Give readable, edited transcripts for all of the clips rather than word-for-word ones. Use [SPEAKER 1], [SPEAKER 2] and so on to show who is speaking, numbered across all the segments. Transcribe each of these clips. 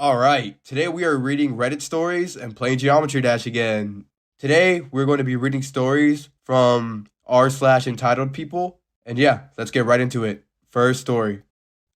[SPEAKER 1] All right, today we are reading Reddit stories and playing Geometry Dash again. Today we're going to be reading stories from r/entitled people. And yeah, let's get right into it. First story.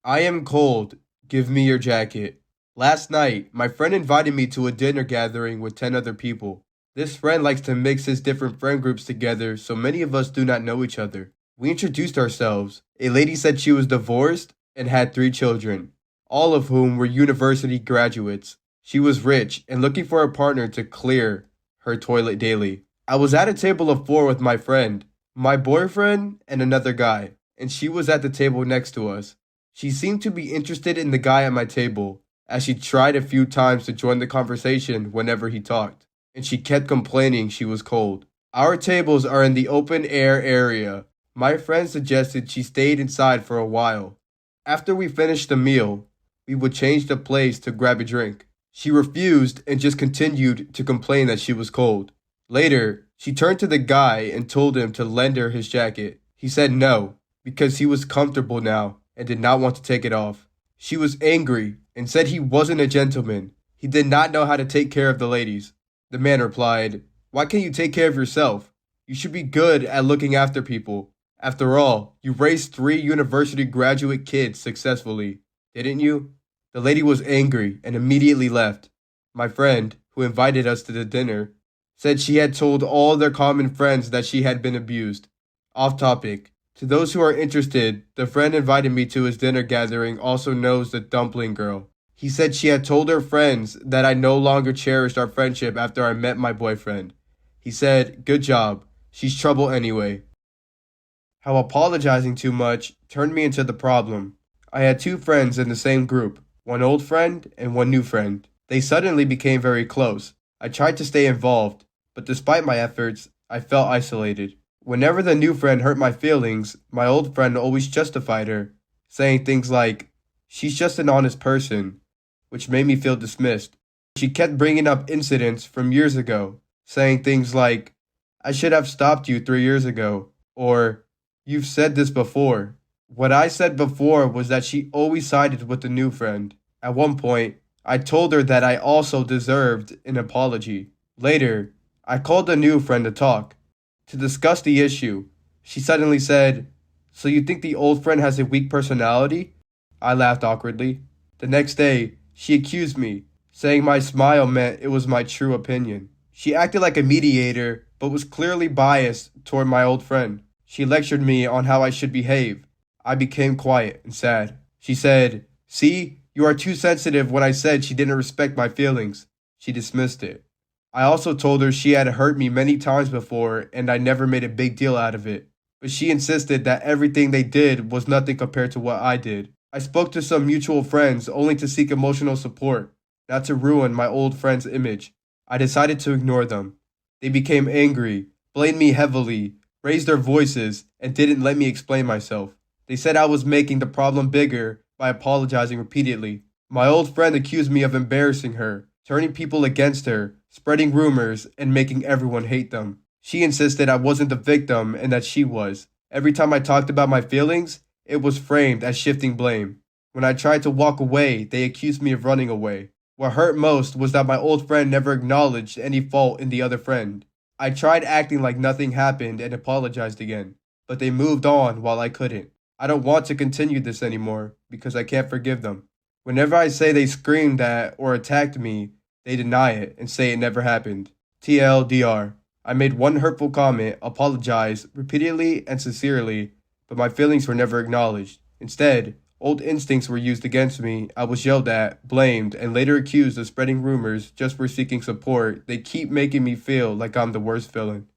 [SPEAKER 1] I am cold. Give me your jacket. Last night, my friend invited me to a dinner gathering with 10 other people. This friend likes to mix his different friend groups together, so many of us do not know each other. We introduced ourselves. A lady said she was divorced and had 3 children, all of whom were university graduates. She was rich and looking for a partner to clear her toilet daily. I was at a table of 4 with my friend, my boyfriend, and another guy, and she was at the table next to us. She seemed to be interested in the guy at my table, as she tried a few times to join the conversation whenever he talked, and she kept complaining she was cold. Our tables are in the open air area. My friend suggested she stayed inside for a while. After we finished the meal, we would change the place to grab a drink. She refused and just continued to complain that she was cold. Later, she turned to the guy and told him to lend her his jacket. He said no, because he was comfortable now and did not want to take it off. She was angry and said he wasn't a gentleman. He did not know how to take care of the ladies. The man replied, "Why can't you take care of yourself? You should be good at looking after people. After all, you raised 3 university graduate kids successfully, didn't you?" The lady was angry and immediately left. My friend, who invited us to the dinner, said she had told all their common friends that she had been abused. Off topic. To those who are interested, the friend invited me to his dinner gathering also knows the dumpling girl. He said she had told her friends that I no longer cherished our friendship after I met my boyfriend. He said, "Good job. She's trouble anyway." How apologizing too much turned me into the problem. I had 2 friends in the same group, one old friend and one new friend. They suddenly became very close. I tried to stay involved, but despite my efforts, I felt isolated. Whenever the new friend hurt my feelings, my old friend always justified her, saying things like, "She's just an honest person," which made me feel dismissed. She kept bringing up incidents from years ago, saying things like, "I should have stopped you 3 years ago," or "You've said this before." What I said before was that she always sided with the new friend. At one point, I told her that I also deserved an apology. Later, I called the new friend to talk, to discuss the issue. She suddenly said, "So you think the old friend has a weak personality?" I laughed awkwardly. The next day, she accused me, saying my smile meant it was my true opinion. She acted like a mediator, but was clearly biased toward my old friend. She lectured me on how I should behave. I became quiet and sad. She said, "See, you are too sensitive when I said she didn't respect my feelings." She dismissed it. I also told her she had hurt me many times before and I never made a big deal out of it. But she insisted that everything they did was nothing compared to what I did. I spoke to some mutual friends only to seek emotional support, not to ruin my old friend's image. I decided to ignore them. They became angry, blamed me heavily, raised their voices, and didn't let me explain myself. They said I was making the problem bigger by apologizing repeatedly. My old friend accused me of embarrassing her, turning people against her, spreading rumors, and making everyone hate them. She insisted I wasn't the victim and that she was. Every time I talked about my feelings, it was framed as shifting blame. When I tried to walk away, they accused me of running away. What hurt most was that my old friend never acknowledged any fault in the other friend. I tried acting like nothing happened and apologized again, but they moved on while I couldn't. I don't want to continue this anymore because I can't forgive them. Whenever I say they screamed at or attacked me, they deny it and say it never happened. TLDR. I made one hurtful comment, apologized repeatedly and sincerely, but my feelings were never acknowledged. Instead, old instincts were used against me. I was yelled at, blamed, and later accused of spreading rumors just for seeking support. They keep making me feel like I'm the worst villain.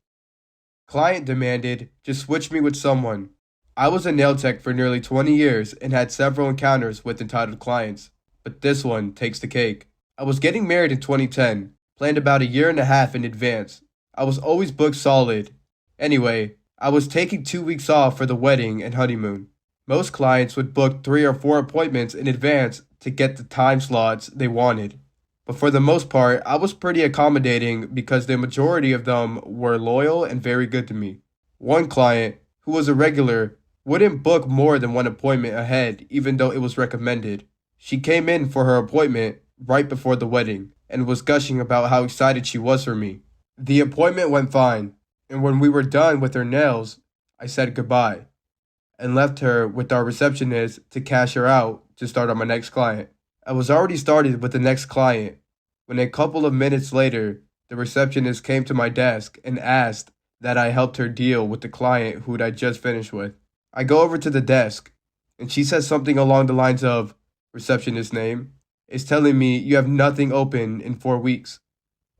[SPEAKER 1] Client demanded, "Just switch me with someone." I was a nail tech for nearly 20 years and had several encounters with entitled clients, but this one takes the cake. I was getting married in 2010, planned about a year and a half in advance. I was always booked solid. Anyway, I was taking 2 weeks off for the wedding and honeymoon. Most clients would book 3 or 4 appointments in advance to get the time slots they wanted. But for the most part, I was pretty accommodating because the majority of them were loyal and very good to me. One client, who was a regular, wouldn't book more than one appointment ahead even though it was recommended. She came in for her appointment, right before the wedding and was gushing about how excited she was for me. The appointment went fine, and when we were done with her nails, I said goodbye and left her with our receptionist to cash her out to start on my next client. I was already started with the next client when a couple of minutes later, the receptionist came to my desk and asked that I helped her deal with the client who I just finished with. I go over to the desk, and she says something along the lines of, "Receptionist name is telling me you have nothing open in 4 weeks."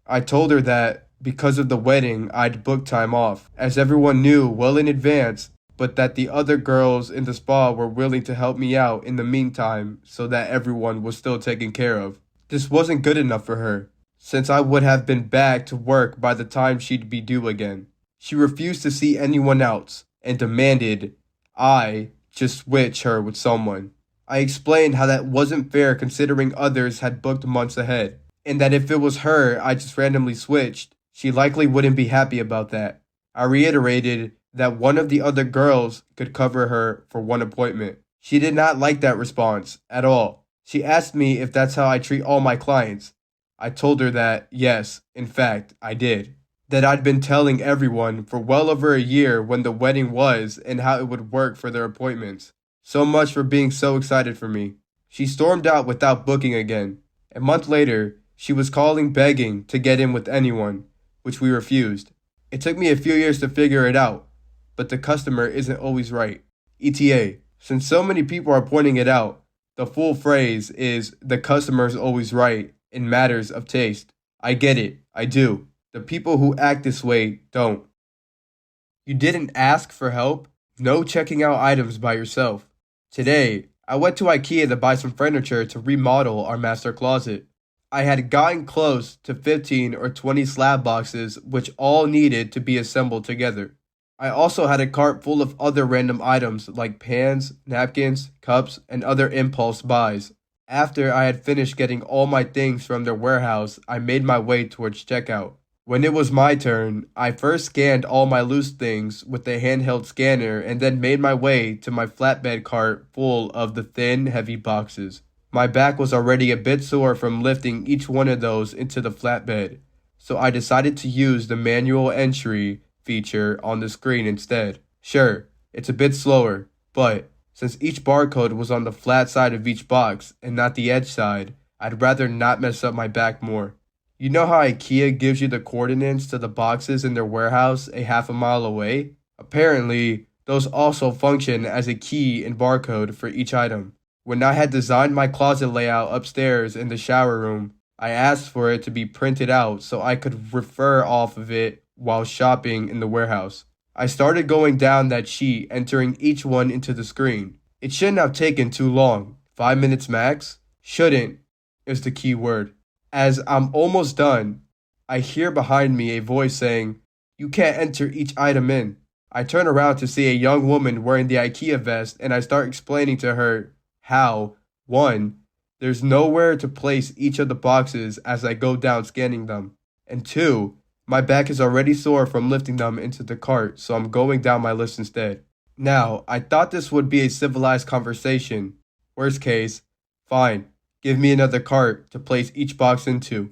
[SPEAKER 1] I told her that because of the wedding, I'd booked time off, as everyone knew well in advance, but that the other girls in the spa were willing to help me out in the meantime so that everyone was still taken care of. This wasn't good enough for her, since I would have been back to work by the time she'd be due again. She refused to see anyone else and demanded I just switch her with someone. I explained how that wasn't fair considering others had booked months ahead, and that if it was her I just randomly switched, she likely wouldn't be happy about that. I reiterated that one of the other girls could cover her for one appointment. She did not like that response at all. She asked me if that's how I treat all my clients. I told her that, yes, in fact, I did. That I'd been telling everyone for well over a year when the wedding was and how it would work for their appointments. So much for being so excited for me. She stormed out without booking again. A month later, she was calling begging to get in with anyone, which we refused. It took me a few years to figure it out, but the customer isn't always right. ETA, since so many people are pointing it out, the full phrase is the customer's always right in matters of taste. I get it, I do. The people who act this way don't. You didn't ask for help? No checking out items by yourself. Today, I went to IKEA to buy some furniture to remodel our master closet. I had gotten close to 15 or 20 slab boxes which all needed to be assembled together. I also had a cart full of other random items like pans, napkins, cups, and other impulse buys. After I had finished getting all my things from their warehouse, I made my way towards checkout. When it was my turn, I first scanned all my loose things with a handheld scanner and then made my way to my flatbed cart full of the thin, heavy boxes. My back was already a bit sore from lifting each one of those into the flatbed, so I decided to use the manual entry feature on the screen instead. Sure, it's a bit slower, but since each barcode was on the flat side of each box and not the edge side, I'd rather not mess up my back more. You know how IKEA gives you the coordinates to the boxes in their warehouse a half a mile away? Apparently, those also function as a key and barcode for each item. When I had designed my closet layout upstairs in the shower room, I asked for it to be printed out so I could refer off of it while shopping in the warehouse. I started going down that sheet, entering each one into the screen. It shouldn't have taken too long. 5 minutes max? Shouldn't is the key word. As I'm almost done, I hear behind me a voice saying, "You can't enter each item in." I turn around to see a young woman wearing the IKEA vest and I start explaining to her how, 1, there's nowhere to place each of the boxes as I go down scanning them, and 2, my back is already sore from lifting them into the cart, so I'm going down my list instead. Now, I thought this would be a civilized conversation. Worst case, fine. Give me another cart to place each box into.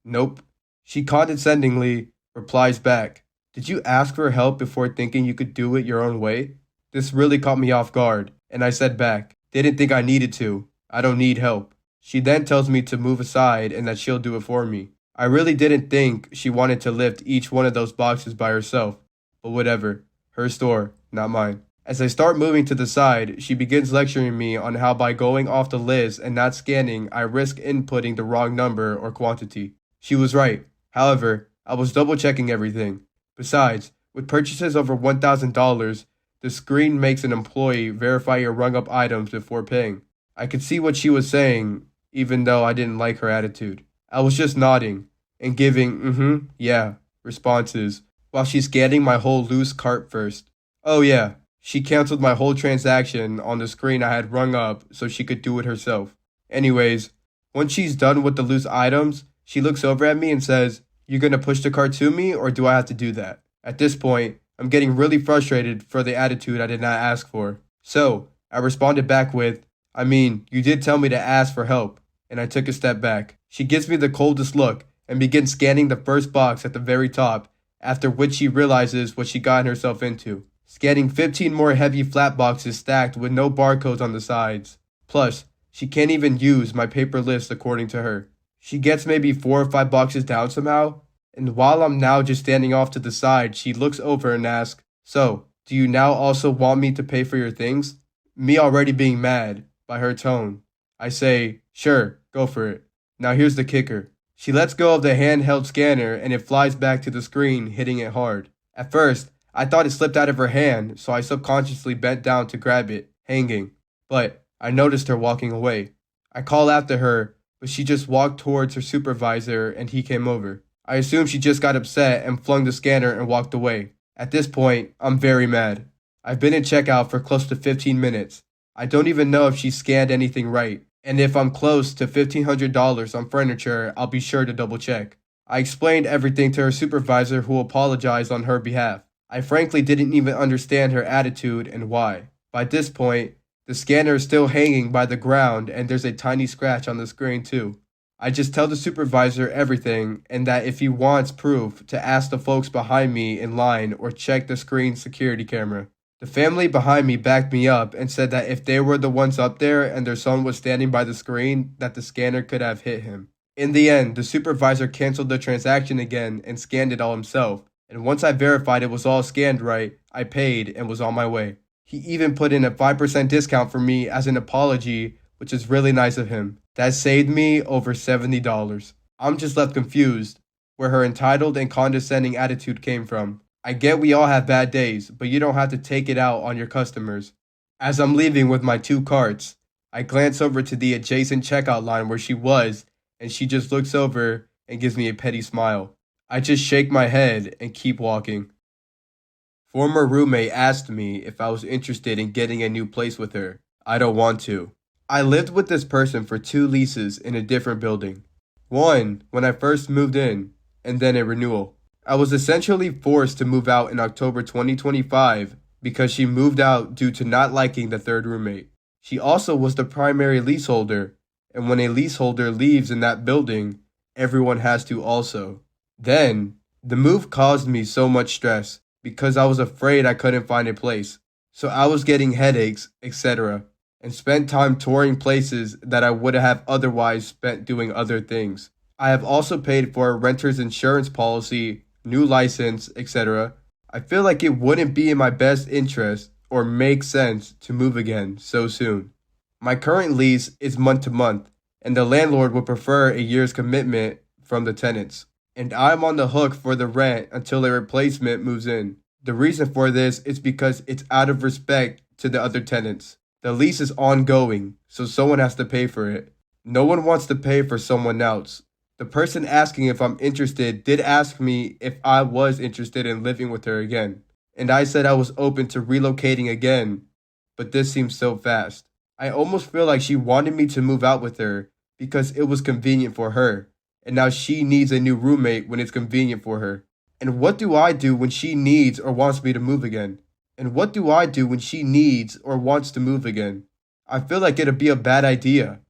[SPEAKER 1] Nope. She condescendingly replies back, "Did you ask for help before thinking you could do it your own way?" This really caught me off guard, and I said back, "Didn't think I needed to. I don't need help." She then tells me to move aside and that she'll do it for me. I really didn't think she wanted to lift each one of those boxes by herself, but whatever. Her store, not mine. As I start moving to the side, she begins lecturing me on how by going off the list and not scanning, I risk inputting the wrong number or quantity. She was right. However, I was double checking everything. Besides, with purchases over $1,000, the screen makes an employee verify your rung up items before paying. I could see what she was saying, even though I didn't like her attitude. I was just nodding and giving yeah responses while she's scanning my whole loose cart first. Oh yeah. She canceled my whole transaction on the screen I had rung up so she could do it herself. Anyways, once she's done with the loose items, she looks over at me and says, "You gonna push the cart to me or do I have to do that?" At this point, I'm getting really frustrated for the attitude I did not ask for. So, I responded back with, "I mean, you did tell me to ask for help," and I took a step back. She gives me the coldest look and begins scanning the first box at the very top, after which she realizes what she gotten herself into, scanning 15 more heavy flat boxes stacked with no barcodes on the sides. Plus, she can't even use my paper list according to her. She gets maybe 4 or 5 boxes down somehow, and while I'm now just standing off to the side, she looks over and asks, "So, do you now also want me to pay for your things?" Me already being mad by her tone, I say, "Sure, go for it." Now here's the kicker. She lets go of the handheld scanner and it flies back to the screen, hitting it hard. At first, I thought it slipped out of her hand, so I subconsciously bent down to grab it, hanging. But I noticed her walking away. I call after her, but she just walked towards her supervisor and he came over. I assume she just got upset and flung the scanner and walked away. At this point, I'm very mad. I've been in checkout for close to 15 minutes. I don't even know if she scanned anything right. And if I'm close to $1,500 on furniture, I'll be sure to double check. I explained everything to her supervisor, who apologized on her behalf. I frankly didn't even understand her attitude and why. By this point, the scanner is still hanging by the ground and there's a tiny scratch on the screen too. I just tell the supervisor everything and that if he wants proof, to ask the folks behind me in line or check the screen security camera. The family behind me backed me up and said that if they were the ones up there and their son was standing by the screen, that the scanner could have hit him. In the end, the supervisor canceled the transaction again and scanned it all himself. And once I verified it was all scanned right, I paid and was on my way. He even put in a 5% discount for me as an apology, which is really nice of him. That saved me over $70. I'm just left confused where her entitled and condescending attitude came from. I get we all have bad days, but you don't have to take it out on your customers. As I'm leaving with my 2 carts, I glance over to the adjacent checkout line where she was, and she just looks over and gives me a petty smile. I just shake my head and keep walking. Former roommate asked me if I was interested in getting a new place with her. I don't want to. I lived with this person for 2 leases in a different building. One when I first moved in, and then a renewal. I was essentially forced to move out in October 2025 because she moved out due to not liking the 3rd roommate. She also was the primary leaseholder, and when a leaseholder leaves in that building, everyone has to also. Then, the move caused me so much stress because I was afraid I couldn't find a place. So I was getting headaches, etc., and spent time touring places that I would have otherwise spent doing other things. I have also paid for a renter's insurance policy, new license, etc. I feel like it wouldn't be in my best interest or make sense to move again so soon. My current lease is month to month, and the landlord would prefer a year's commitment from the tenants. And I'm on the hook for the rent until a replacement moves in. The reason for this is because it's out of respect to the other tenants. The lease is ongoing, so someone has to pay for it. No one wants to pay for someone else. The person asking if I'm interested did ask me if I was interested in living with her again, and I said I was open to relocating again, but this seems so fast. I almost feel like she wanted me to move out with her because it was convenient for her, and now she needs a new roommate when it's convenient for her. And what do I do when she needs or wants me to move again? And what do I do when she needs or wants to move again? I feel like it'd be a bad idea.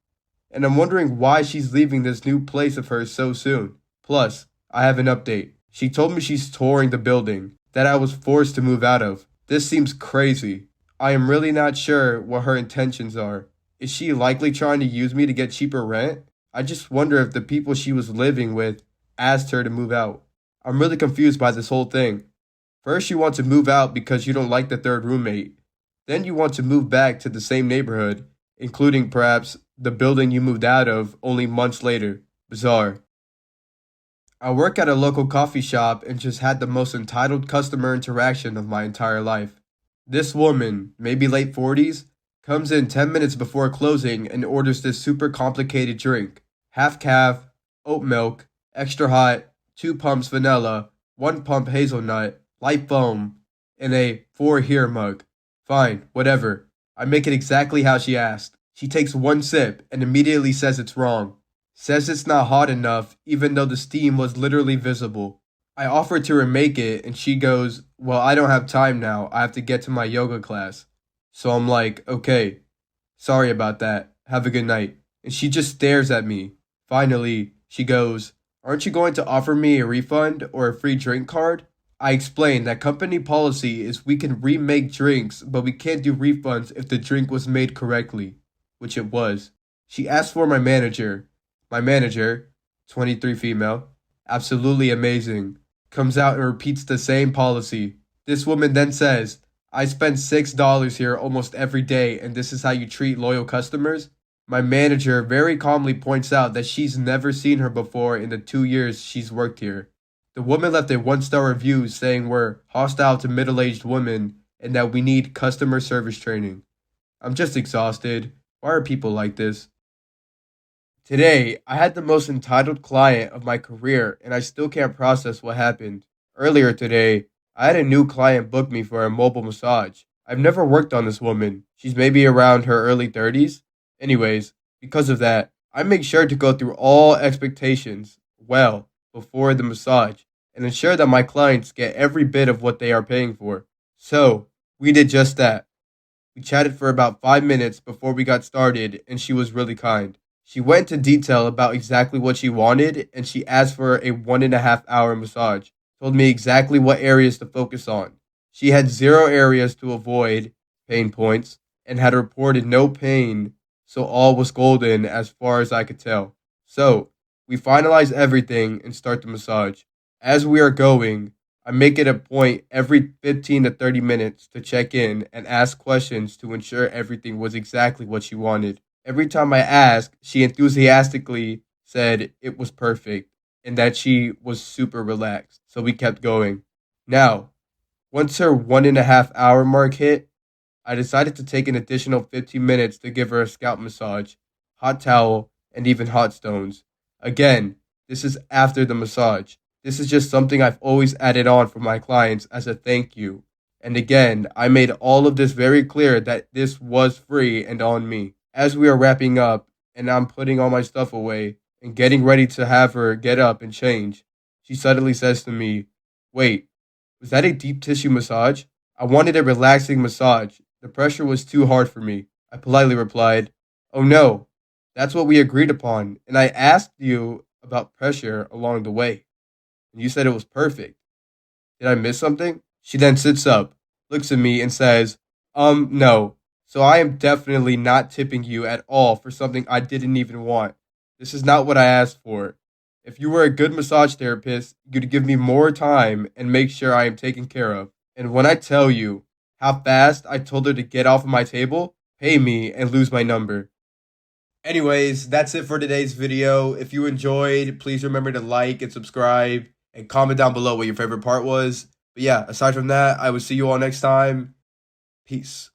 [SPEAKER 1] And I'm wondering why she's leaving this new place of hers so soon. Plus, I have an update. She told me she's touring the building that I was forced to move out of. This seems crazy. I am really not sure what her intentions are. Is she likely trying to use me to get cheaper rent? I just wonder if the people she was living with asked her to move out. I'm really confused by this whole thing. First, you want to move out because you don't like the 3rd roommate. Then you want to move back to the same neighborhood, including perhaps the building you moved out of only months later. Bizarre. I work at a local coffee shop and just had the most entitled customer interaction of my entire life. This woman, maybe late 40s, comes in 10 minutes before closing and orders this super complicated drink. Half calf, oat milk, extra hot, 2 pumps vanilla, 1 pump hazelnut, light foam, in a 4 here mug. Fine, whatever. I make it exactly how she asked. She takes 1 sip and immediately says it's wrong. Says it's not hot enough even though the steam was literally visible. I offer to remake it and she goes, "Well, I don't have time now. I have to get to my yoga class." So I'm like, "Okay, sorry about that. Have a good night." And she just stares at me. Finally, she goes, "Aren't you going to offer me a refund or a free drink card?" I explained that company policy is we can remake drinks, but we can't do refunds if the drink was made correctly, which it was. She asked for my manager. My manager, 23 female, absolutely amazing, comes out and repeats the same policy. This woman then says, "I spend $6 here almost every day, and this is how you treat loyal customers?" My manager very calmly points out that she's never seen her before in the 2 years she's worked here. The woman left a 1-star review saying we're hostile to middle aged women and that we need customer service training. I'm just exhausted. Why are people like this? Today, I had the most entitled client of my career and I still can't process what happened. Earlier today, I had a new client book me for a mobile massage. I've never worked on this woman. She's maybe around her early 30s. Anyways, because of that, I make sure to go through all expectations well before the massage and ensure that my clients get every bit of what they are paying for. So, we did just that. We chatted for about 5 minutes before we got started, and she was really kind. She went into detail about exactly what she wanted, and she asked for a 1.5 hour massage. Told me exactly what areas to focus on. She had 0 areas to avoid, pain points, and had reported no pain, so all was golden as far as I could tell. So, we finalize everything and start the massage. As we are going, I make it a point every 15 to 30 minutes to check in and ask questions to ensure everything was exactly what she wanted. Every time I asked, she enthusiastically said it was perfect and that she was super relaxed. So we kept going. Now, once her 1.5 hour mark hit, I decided to take an additional 15 minutes to give her a scalp massage, hot towel, and even hot stones. Again, this is after the massage. This is just something I've always added on for my clients as a thank you. And again, I made all of this very clear that this was free and on me. As we are wrapping up and I'm putting all my stuff away and getting ready to have her get up and change, she suddenly says to me, "Wait, was that a deep tissue massage?" I wanted a relaxing massage. The pressure was too hard for me. I politely replied, "Oh no, that's what we agreed upon, and I asked you about pressure along the way, and you said it was perfect. Did I miss something?" She then sits up, looks at me, and says, No. So I am definitely not tipping you at all for something I didn't even want. This is not what I asked for. If you were a good massage therapist, you'd give me more time and make sure I am taken care of. And when I tell you how fast I told her to get off of my table, pay me and lose my number. Anyways, that's it for today's video. If you enjoyed, please remember to like and subscribe and comment down below what your favorite part was. But yeah, aside from that, I will see you all next time. Peace.